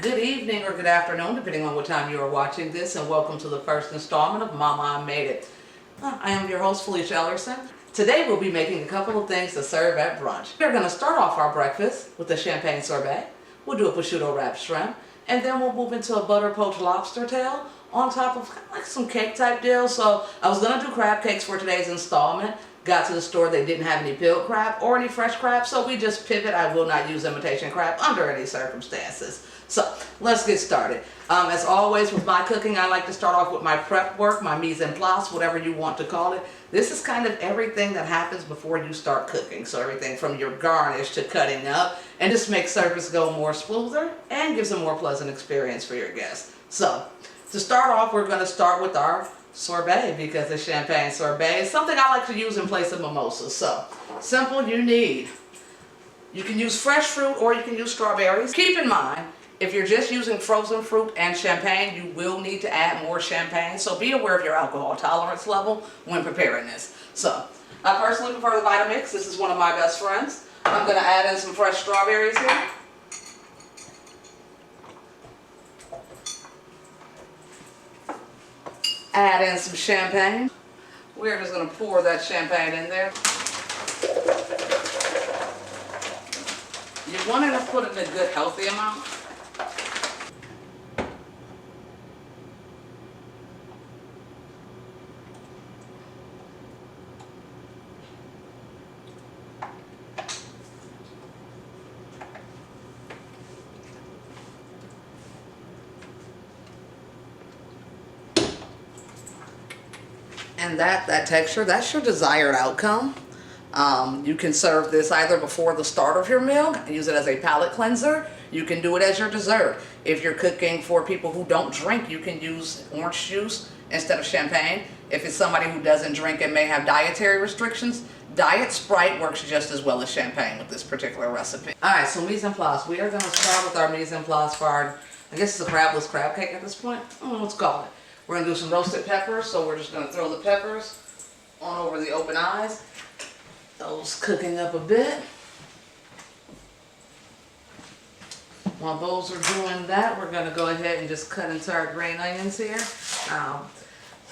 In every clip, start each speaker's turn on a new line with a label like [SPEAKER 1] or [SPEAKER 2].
[SPEAKER 1] Good evening or good afternoon, depending on what time you are watching this, and welcome to the first installment of Mama I Made It. I am your host, Felicia Ellerson. Today we'll be making a couple of things to serve at brunch. We're going to start off our breakfast with the Champagne Sorbet. We'll do a prosciutto wrapped shrimp, and then we'll move into a butter poached lobster tail on top of kind of like some cake type deal. So I was going to do crab cakes for today's installment. Got to the store, they didn't have any peeled crab or any fresh crab, so we just pivot. I will not use imitation crab under any circumstances. So let's get started. As always with my cooking, I like to start off with my prep work, my mise en place, whatever you want to call it. This is kind of everything that happens before you start cooking. So everything from your garnish to cutting up, and just makes service go more smoother and gives a more pleasant experience for your guests. So to start off, we're going to start with our sorbet, because the champagne sorbet is something I like to use in place of mimosas. So simple, you can use fresh fruit or you can use strawberries. Keep in mind, if you're just using frozen fruit and champagne, you will need to add more champagne. So be aware of your alcohol tolerance level when preparing this. So I personally prefer the Vitamix. This is one of my best friends. I'm going to add in some fresh strawberries here. Add in some champagne. We're just going to pour that champagne in there. You want to put it in a good healthy amount. And that texture, that's your desired outcome. You can serve this either before the start of your meal and use it as a palate cleanser. You can do it as your dessert. If you're cooking for people who don't drink, you can use orange juice instead of champagne. If it's somebody who doesn't drink and may have dietary restrictions, Diet Sprite works just as well as champagne with this particular recipe. Alright, so mise en place. We are going to start with our mise en place for our, I guess it's a crabless crab cake at this point. I don't know what's called it. We're going to do some roasted peppers, so we're just going to throw the peppers on over the open eyes. Those cooking up a bit. While those are doing that, we're going to go ahead and just cut into our green onions here.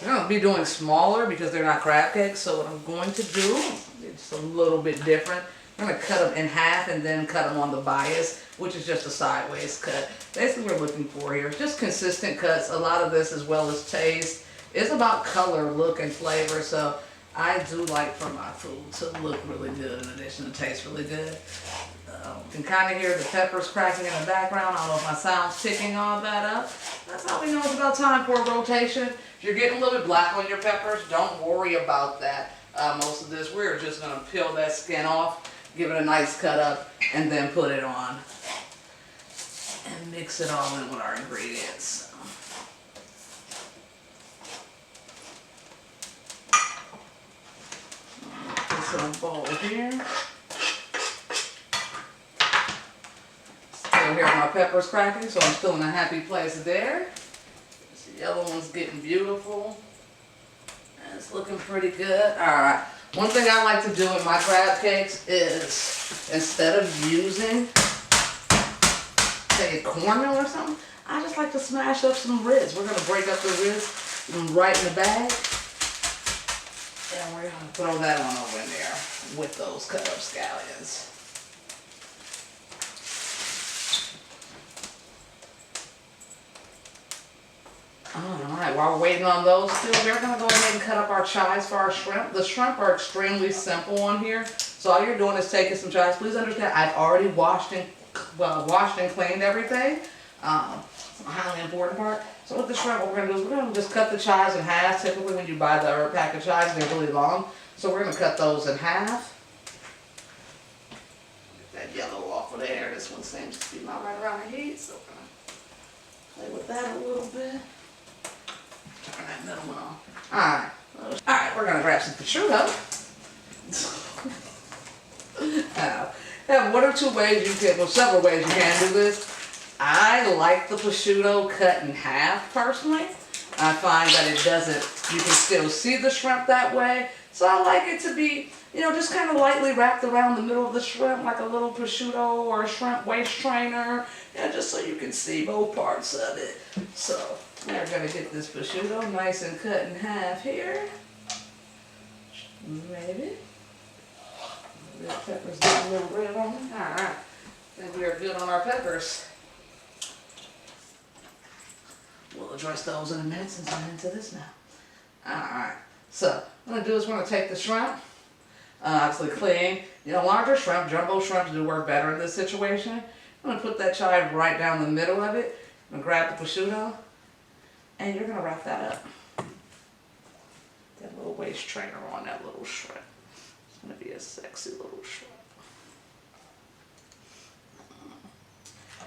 [SPEAKER 1] We're going to be doing smaller because they're not crab cakes, so what I'm going to do, it's a little bit different. I'm going to cut them in half and then cut them on the bias, which is just a sideways cut. Basically what we're looking for here is just consistent cuts. A lot of this, as well as taste, is about color, look, and flavor. So I do like for my food to look really good in addition to taste really good. You can kind of hear the peppers cracking in the background. I don't know if my sound's picking all that up. That's how we know it's about time for a rotation. If you're getting a little bit black on your peppers, don't worry about that. Most of this, we're just going to peel that skin off, give it a nice cut up, and then put it on and mix it all in with our ingredients. Put some bowl here. Still hear my peppers cracking, so I'm still in a happy place there. This yellow one's getting beautiful. And it's looking pretty good. Alright. One thing I like to do in my crab cakes is, instead of using, say, cornmeal or something, I just like to smash up some ribs. We're going to break up the ribs right in the bag. And we're going to throw that on over in there with those cut up scallions. Alright, while we're waiting on those two, we're going to go ahead and cut up our chives for our shrimp. The shrimp are extremely simple on here. So all you're doing is taking some chives. Please understand, I've already washed and cleaned everything. It's a highly important part. So with the shrimp, what we're going to do is we're going to just cut the chives in half. Typically when you buy the pack of chives, they're really long. So we're going to cut those in half. Get that yellow off of there. This one seems to be not right around the heat, so we're going to play with that a little bit. Turn that middle one on. Alright, we're going to grab some prosciutto. One or two ways you can, well, several ways you can do this. I like the prosciutto cut in half personally. I find that it doesn't, you can still see the shrimp that way. So I like it to be just kind of lightly wrapped around the middle of the shrimp like a little prosciutto or a shrimp waist trainer, just so you can see both parts of it. So we're going to get this prosciutto nice and cut in half here. Maybe. Red peppers getting a little red on them. Alright, I think we are good on our peppers. We'll address those in a minute since I'm into this now. Alright, so what I'm going to do is we're going to take the shrimp, obviously clean. Larger shrimp, jumbo shrimp do work better in this situation. I'm going to put that chive right down the middle of it. I'm going to grab the prosciutto, and you're going to wrap that up. That little waist trainer on that little shrimp. It's going to be a sexy little shrimp.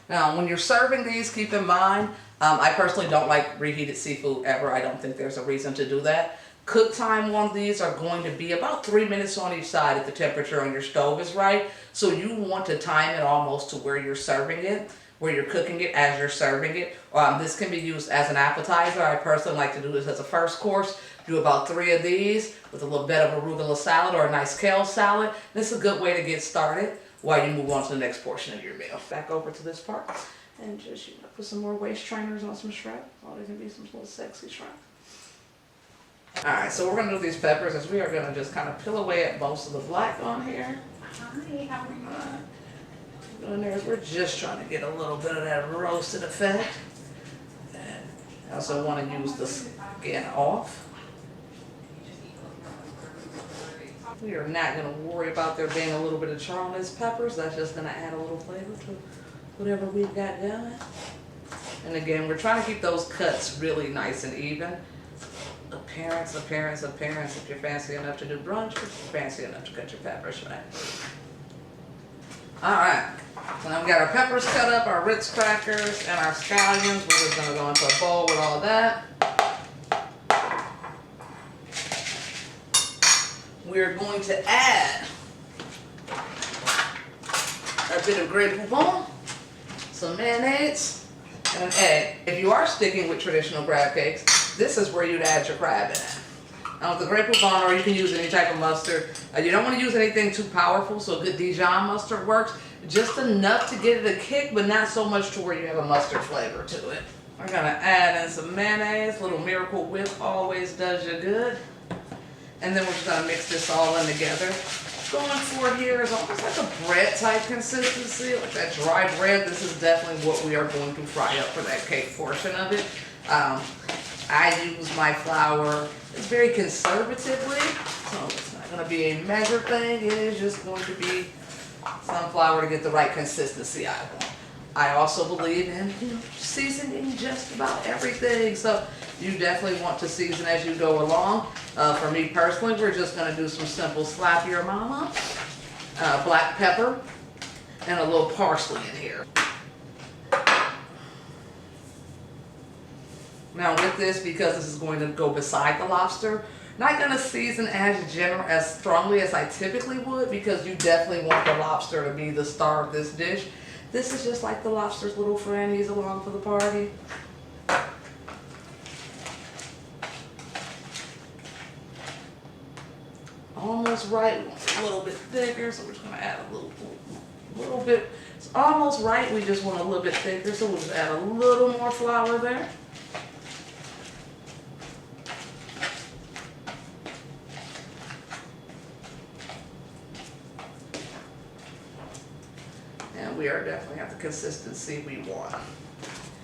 [SPEAKER 1] Now, when you're serving these, keep in mind, I personally don't like reheated seafood ever. I don't think there's a reason to do that. Cook time on these are going to be about 3 minutes on each side if the temperature on your stove is right. So you want to time it almost to where you're serving it, where you're cooking it as you're serving it. This can be used as an appetizer. I personally like to do this as a first course. Do about 3 of these with a little bit of arugula salad or a nice kale salad. This is a good way to get started while you move on to the next portion of your meal. Back over to this part and just put some more waist trainers on some shrimp. Oh, there can be some little sexy shrimp. Alright, so we're going to do these peppers as we are going to just kind of peel away at most of the black on here. Hi, how are you? Doing there is we're just trying to get a little bit of that roasted effect. And I also want to use the skin off. We are not going to worry about there being a little bit of char on these peppers. That's just going to add a little flavor to whatever we've got going. And again, we're trying to keep those cuts really nice and even. Appearance. If you're fancy enough to do brunch, if you're fancy enough to cut your peppers, right? Alright, so now we've got our peppers cut up, our Ritz crackers, and our scallions. We're just going to go into a bowl with all of that. We're going to add a bit of Grey Poupon, some mayonnaise, and an egg. If you are sticking with traditional crab cakes, this is where you'd add your crab in it. Now with the Grey Poupon, or you can use any type of mustard. You don't want to use anything too powerful, so a good Dijon mustard works. Just enough to get it a kick, but not so much to where you have a mustard flavor to it. We're going to add in some mayonnaise. Little Miracle Whip always does you good. And then we're just going to mix this all in together. Going for here is almost like a bread type consistency, like that dry bread. This is definitely what we are going to fry up for that cake portion of it. I use my flour very conservatively, so it's not going to be a measured thing. It is just going to be some flour to get the right consistency out of it. I also believe in seasoning just about everything, so you definitely want to season as you go along. For me personally, we're just going to do some simple slap your mama, black pepper, and a little parsley in here. Now with this, because this is going to go beside the lobster, not going to season as strongly as I typically would, because you definitely want the lobster to be the star of this dish. This is just like the lobster's little friend. He's along for the party. Almost right. We want a little bit thicker, so we're just going to add a little bit. It's almost right. We just want a little bit thicker, so we'll just add a little more flour there. And we are definitely at the consistency we want.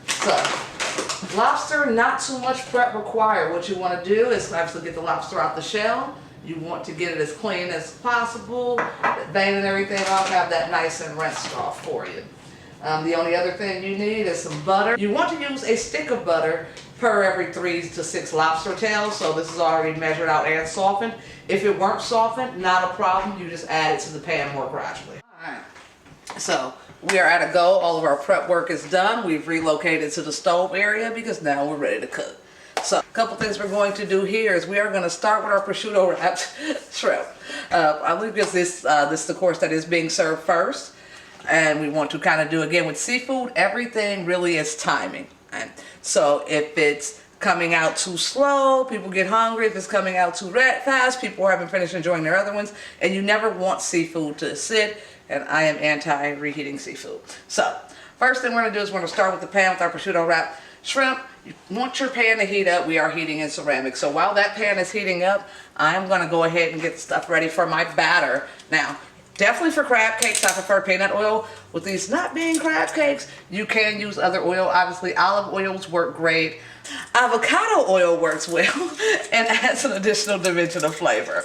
[SPEAKER 1] So, lobster, not too much prep required. What you want to do is actually get the lobster out the shell. You want to get it as clean as possible, the vein and everything off, have that nice and rinsed off for you. The only other thing you need is some butter. You want to use a stick of butter per every 3 to 6 lobster tails, so this is already measured out and softened. If it weren't softened, not a problem. You just add it to the pan more gradually. Alright, so we are at a go. All of our prep work is done. We've relocated to the stove area because now we're ready to cook. So a couple things we're going to do here is we are going to start with our prosciutto wrapped shrimp. I believe this is the course that is being served first. And we want to kind of do, again, with seafood, everything really is timing. And so if it's coming out too slow, people get hungry. If it's coming out too fast, people haven't finished enjoying their other ones. And you never want seafood to sit, and I am anti-reheating seafood. So, first thing we're going to do is we're going to start with the pan with our prosciutto wrapped shrimp. You want your pan to heat up. We are heating in ceramic. So while that pan is heating up, I'm going to go ahead and get stuff ready for my batter. Now, definitely for crab cakes, I prefer peanut oil. With these not being crab cakes, you can use other oil. Obviously, olive oils work great. Avocado oil works well and adds an additional dimension of flavor.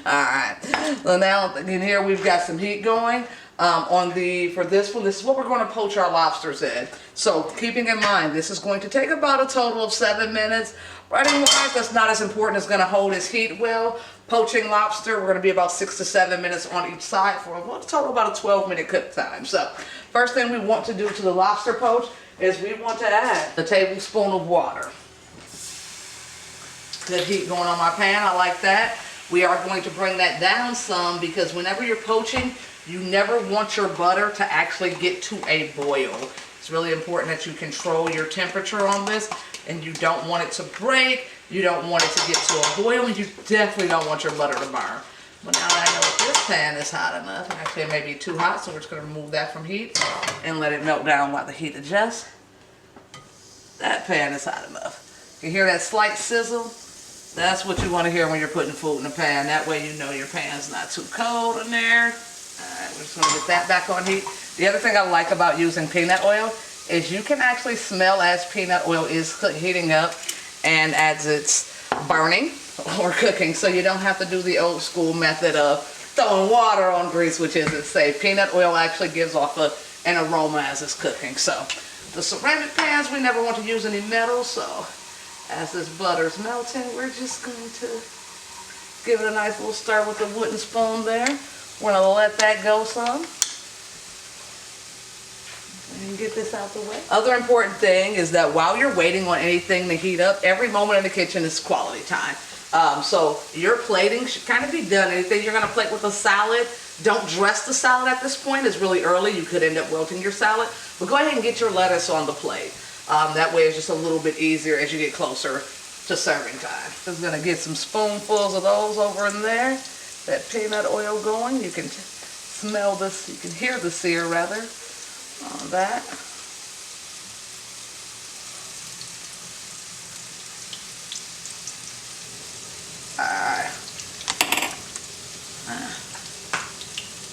[SPEAKER 1] Alright, so now in here we've got some heat going. For this one, this is what we're going to poach our lobsters in. So keeping in mind, this is going to take about a total of 7 minutes. Running wise, that's not as important. It's going to hold its heat well. Poaching lobster, we're going to be about 6 to 7 minutes on each side for a total about a 12-minute cook time. So first thing we want to do to the lobster poach is we want to add a tablespoon of water. Good heat going on my pan, I like that. We are going to bring that down some because whenever you're poaching, you never want your butter to actually get to a boil. It's really important that you control your temperature on this, and you don't want it to break, you don't want it to get to a boil, and you definitely don't want your butter to burn. But now that I know that this pan is hot enough, actually it may be too hot, so we're just going to remove that from heat and let it melt down while the heat adjusts. That pan is hot enough. You hear that slight sizzle? That's what you want to hear when you're putting food in the pan. That way you know your pan's not too cold in there. Alright, we're just going to get that back on heat. The other thing I like about using peanut oil is you can actually smell as peanut oil is heating up and as it's burning or cooking. So you don't have to do the old school method of throwing water on grease, which isn't safe. Peanut oil actually gives off an aroma as it's cooking. So the ceramic pans, we never want to use any metal. So as this butter's melting, we're just going to give it a nice little stir with the wooden spoon there. We're going to let that go some. And get this out the way. Other important thing is that while you're waiting on anything to heat up, every moment in the kitchen is quality time. So your plating should kind of be done. Anything you're going to plate with a salad, don't dress the salad at this point. It's really early. You could end up wilting your salad. But go ahead and get your lettuce on the plate. That way it's just a little bit easier as you get closer to serving time. Just going to get some spoonfuls of those over in there. That peanut oil going. You can smell this, you can hear the sear rather on that. Alright.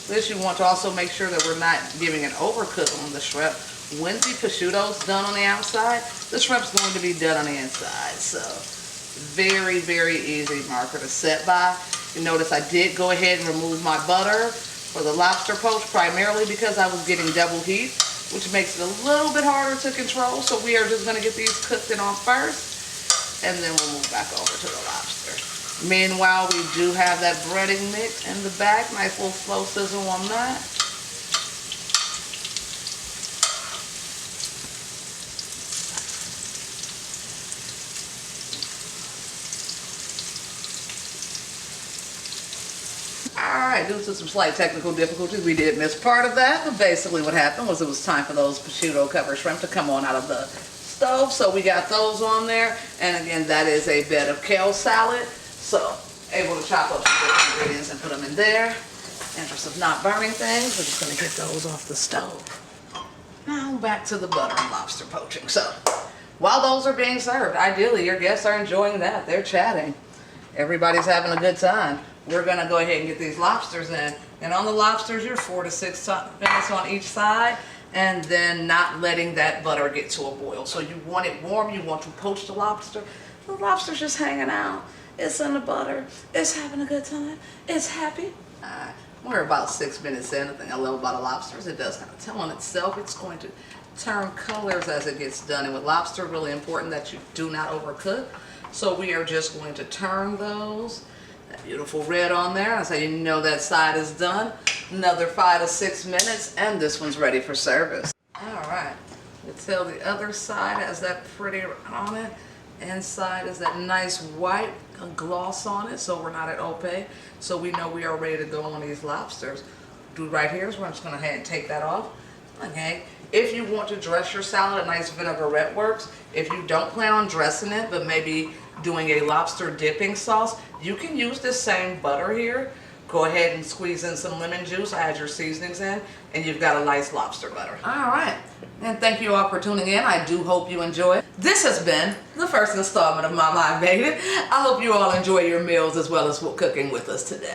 [SPEAKER 1] This you want to also make sure that we're not giving an overcook on the shrimp. When the prosciutto's done on the outside, the shrimp's going to be done on the inside. So very, very easy marker to set by. You notice I did go ahead and remove my butter for the lobster poach primarily because I was getting double heat, which makes it a little bit harder to control. So we are just going to get these cooked in on first, and then we'll move back over to the lobster. Meanwhile, we do have that breading mix in the back. Nice little slow sizzle on that. Alright, due to some slight technical difficulties, we did miss part of that, but basically what happened was it was time for those prosciutto covered shrimp to come on out of the stove, so we got those on there, and again, that is a bed of kale salad, so able to chop up some different ingredients and put them in there. Interest of not burning things, we're just going to get those off the stove. Now back to the butter and lobster poaching. So while those are being served, ideally your guests are enjoying that, they're chatting, everybody's having a good time. We're going to go ahead and get these lobsters in. And on the lobsters, you're 4 to 6 minutes on each side, and then not letting that butter get to a boil. So you want it warm, you want to poach the lobster. The lobster's just hanging out. It's in the butter. It's having a good time. It's happy. We're about 6 minutes in. The thing I love about a lobster is it does kind of tell on itself. It's going to turn colors as it gets done. And with lobster, really important that you do not overcook. So we are just going to turn those. That beautiful red on there. That's how you know that side is done. Another 5 to 6 minutes, and this one's ready for service. Alright, you tell the other side has that pretty on it. Inside is that nice white gloss on it, so we're not at opaque. So we know we are ready to go on these lobsters. Do right here is we're just going to take that off. Okay. If you want to dress your salad, a nice vinaigrette works. If you don't plan on dressing it, but maybe doing a lobster dipping sauce, you can use this same butter here. Go ahead and squeeze in some lemon juice, add your seasonings in, and you've got a nice lobster butter. All right. And thank you all for tuning in. I do hope you enjoyed. This has been the first installment of Mama I Made It. I hope you all enjoy your meals as well as cooking with us today.